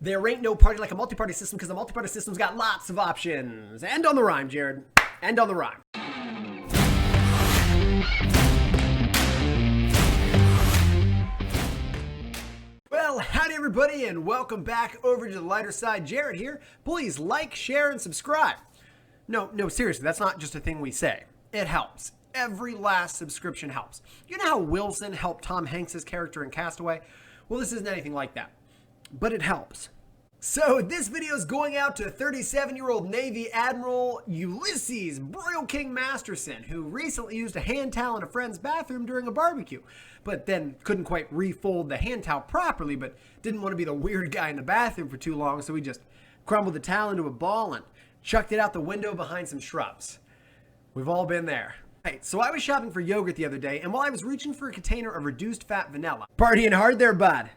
There ain't no party like a multi-party system because the multi-party system's got lots of options. End on the rhyme, Jared. End on the rhyme. Well, howdy everybody and welcome back over to the lighter side. Jared here. Please like, share, and subscribe. No, seriously, that's not just a thing we say. It helps. Every last subscription helps. You know how Wilson helped Tom Hanks' character in Castaway? Well, this isn't anything like that, but it helps. So this video is going out to 37-year-old Navy Admiral Ulysses Broil King Masterson, who recently used a hand towel in a friend's bathroom during a barbecue, but then couldn't quite refold the hand towel properly, but didn't want to be the weird guy in the bathroom for too long, so he just crumbled the towel into a ball and chucked it out the window behind some shrubs. We've all been there. Right, so I was shopping for yogurt the other day, and while I was reaching for a container of reduced fat vanilla, partying hard there, bud,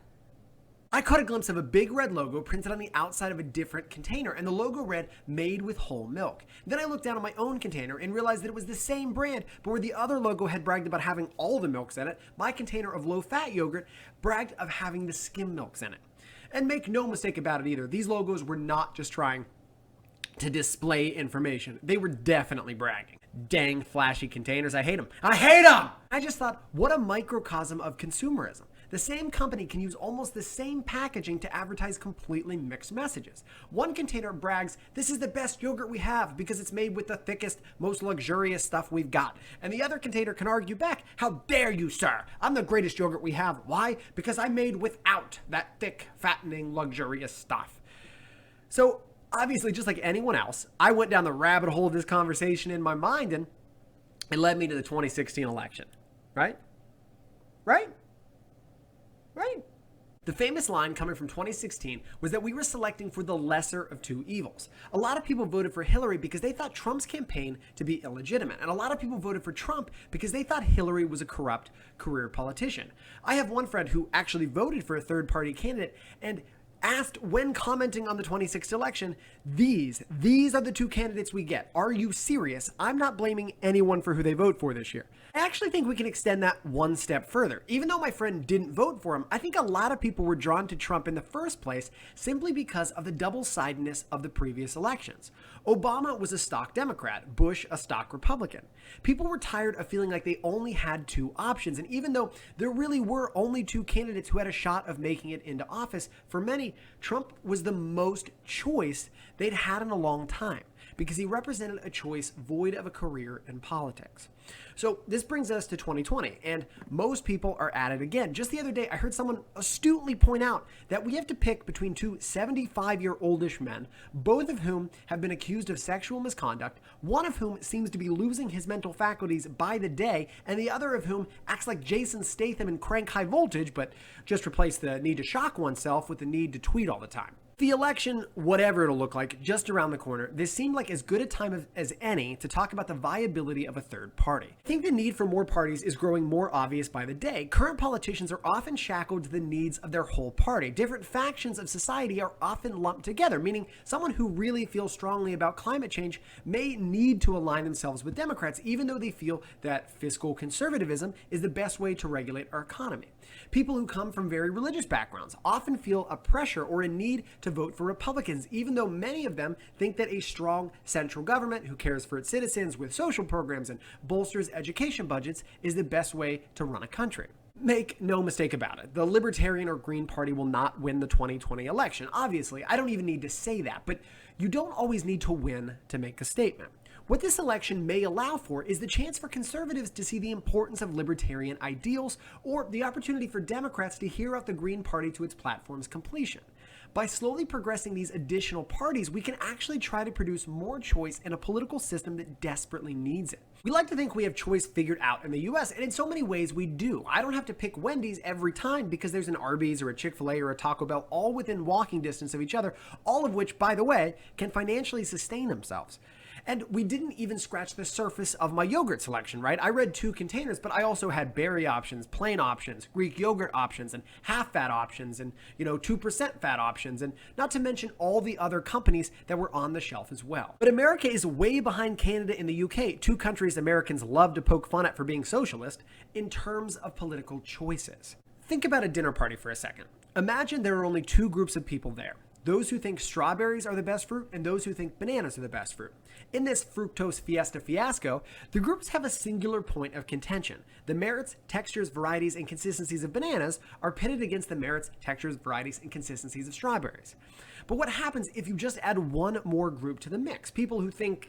I caught a glimpse of a big red logo printed on the outside of a different container, and the logo read, "Made with whole milk." Then I looked down at my own container and realized that it was the same brand, but where the other logo had bragged about having all the milks in it, my container of low-fat yogurt bragged of having the skim milks in it. And make no mistake about it either, these logos were not just trying to display information. They were definitely bragging. Dang flashy containers, I hate them. I hate them! I just thought, what a microcosm of consumerism. The same company can use almost the same packaging to advertise completely mixed messages. One container brags, "This is the best yogurt we have because it's made with the thickest, most luxurious stuff we've got." And the other container can argue back, "How dare you, sir? I'm the greatest yogurt we have." Why? Because I made without that thick, fattening, luxurious stuff. So obviously, just like anyone else, I went down the rabbit hole of this conversation in my mind, and it led me to the 2016 election. Right? The famous line coming from 2016 was that we were selecting for the lesser of two evils. A lot of people voted for Hillary because they thought Trump's campaign to be illegitimate, and a lot of people voted for Trump because they thought Hillary was a corrupt career politician. I have one friend who actually voted for a third-party candidate and asked when commenting on the 2016 election, these are the two candidates we get. Are you serious? I'm not blaming anyone for who they vote for this year. I actually think we can extend that one step further. Even though my friend didn't vote for him, I think a lot of people were drawn to Trump in the first place simply because of the double-sidedness of the previous elections. Obama was a stock Democrat, Bush a stock Republican. People were tired of feeling like they only had two options, and even though there really were only two candidates who had a shot of making it into office, for many, Trump was the most choice they'd had in a long time because he represented a choice void of a career in politics. So this brings us to 2020, and most people are at it again. Just the other day, I heard someone astutely point out that we have to pick between two 75-year-oldish men, both of whom have been accused of sexual misconduct, one of whom seems to be losing his mental faculties by the day, and the other of whom acts like Jason Statham in Crank High Voltage, but just replace the need to shock oneself with the need to tweet all the time. The election, whatever it'll look like, just around the corner, this seemed like as good a time as any to talk about the viability of a third party. I think the need for more parties is growing more obvious by the day. Current politicians are often shackled to the needs of their whole party. Different factions of society are often lumped together, meaning someone who really feels strongly about climate change may need to align themselves with Democrats, even though they feel that fiscal conservatism is the best way to regulate our economy. People who come from very religious backgrounds often feel a pressure or a need to vote for Republicans, even though many of them think that a strong central government who cares for its citizens with social programs and bolsters education budgets is the best way to run a country. Make no mistake about it, the Libertarian or Green Party will not win the 2020 election. Obviously, I don't even need to say that, but you don't always need to win to make a statement. What this election may allow for is the chance for conservatives to see the importance of libertarian ideals, or the opportunity for Democrats to hear out the Green Party to its platform's completion. By slowly progressing these additional parties, we can actually try to produce more choice in a political system that desperately needs it. We like to think we have choice figured out in the US, and in so many ways we do. I don't have to pick Wendy's every time because there's an Arby's or a Chick-fil-A or a Taco Bell all within walking distance of each other, all of which, by the way, can financially sustain themselves. And we didn't even scratch the surface of my yogurt selection, right? I read 2 containers, but I also had berry options, plain options, Greek yogurt options, and half-fat options, and 2% fat options, and not to mention all the other companies that were on the shelf as well. But America is way behind Canada and the UK, 2 countries Americans love to poke fun at for being socialist, in terms of political choices. Think about a dinner party for a second. Imagine there are only 2 groups of people there. those who think strawberries are the best fruit, and those who think bananas are the best fruit. In this fructose fiesta fiasco, the groups have a singular point of contention. The merits, textures, varieties, and consistencies of bananas are pitted against the merits, textures, varieties, and consistencies of strawberries. But what happens if you just add one more group to the mix? People who think,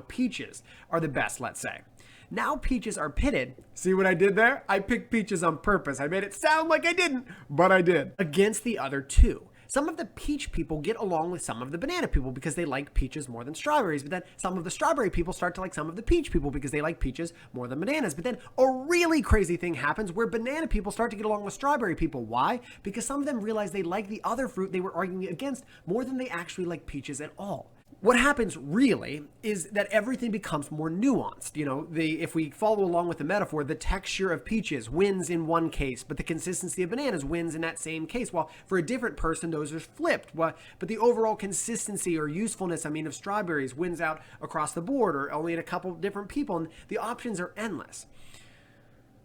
peaches are the best, let's say. Now peaches are pitted. See what I did there? I picked peaches on purpose. I made it sound like I didn't, but I did. Against the other two. Some of the peach people get along with some of the banana people because they like peaches more than strawberries. But then some of the strawberry people start to like some of the peach people because they like peaches more than bananas. But then a really crazy thing happens where banana people start to get along with strawberry people. Why? Because some of them realize they like the other fruit they were arguing against more than they actually like peaches at all. What happens really is that everything becomes more nuanced. If we follow along with the metaphor, the texture of peaches wins in one case, but the consistency of bananas wins in that same case. While for a different person, those are flipped. But the overall consistency or usefulness, of strawberries wins out across the board or only in a couple different people. And the options are endless.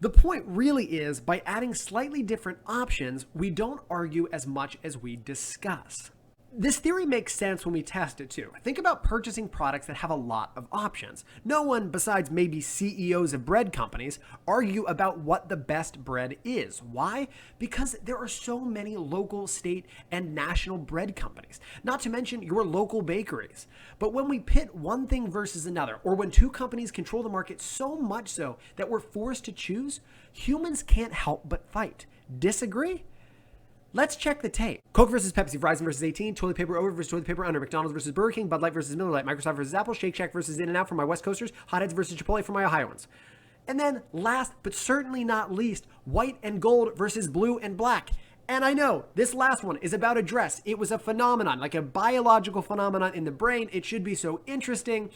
The point really is, by adding slightly different options, we don't argue as much as we discuss. This theory makes sense when we test it too. Think about purchasing products that have a lot of options. No one, besides maybe CEOs of bread companies, argue about what the best bread is. Why? Because there are so many local, state, and national bread companies, not to mention your local bakeries. But when we pit one thing versus another, or when two companies control the market so much so that we're forced to choose, humans can't help but fight. Disagree? Let's check the tape. Coke versus Pepsi, Verizon versus AT&T, toilet paper over versus toilet paper under, McDonald's versus Burger King, Bud Light versus Miller Lite, Microsoft versus Apple, Shake Shack versus In-N-Out for my West Coasters, Hotheads versus Chipotle for my Ohioans. And then last but certainly not least, white and gold versus blue and black. And I know this last one is about a dress. It was a phenomenon, like a biological phenomenon in the brain. It should be so interesting,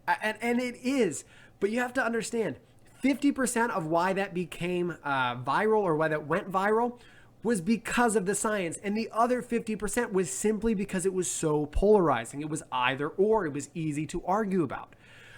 and it is. But you have to understand, 50% of why that became viral or why that went viral was because of the science, and the other 50% was simply because it was so polarizing. It was either or. It was easy to argue about.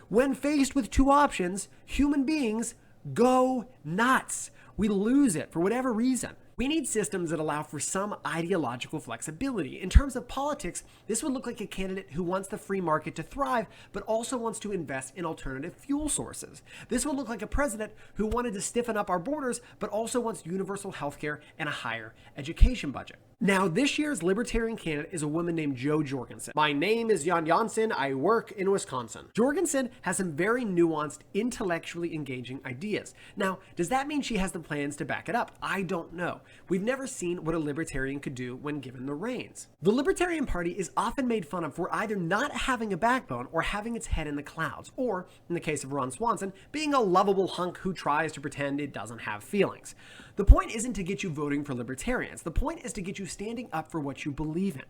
When faced with two options, human beings go nuts. We lose it for whatever reason. We need systems that allow for some ideological flexibility. In terms of politics, this would look like a candidate who wants the free market to thrive, but also wants to invest in alternative fuel sources. This would look like a president who wanted to stiffen up our borders, but also wants universal healthcare and a higher education budget. Now, this year's Libertarian candidate is a woman named Jo Jorgensen. My name is Jan Jansen. I work in Wisconsin. Jorgensen has some very nuanced, intellectually engaging ideas. Now, does that mean she has the plans to back it up? I don't know. We've never seen what a libertarian could do when given the reins. The Libertarian Party is often made fun of for either not having a backbone or having its head in the clouds, or, in the case of Ron Swanson, being a lovable hunk who tries to pretend it doesn't have feelings. The point isn't to get you voting for libertarians. The point is to get you standing up for what you believe in.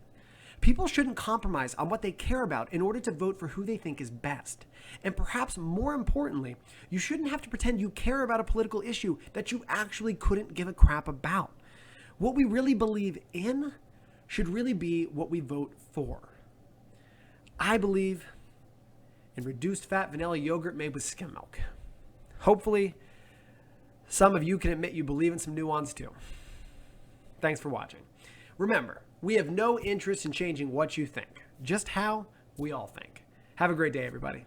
People shouldn't compromise on what they care about in order to vote for who they think is best. And perhaps more importantly, you shouldn't have to pretend you care about a political issue that you actually couldn't give a crap about. What we really believe in should really be what we vote for. I believe in reduced fat vanilla yogurt made with skim milk. Hopefully, some of you can admit you believe in some nuance too. Thanks for watching. Remember, we have no interest in changing what you think, just how we all think. Have a great day, everybody.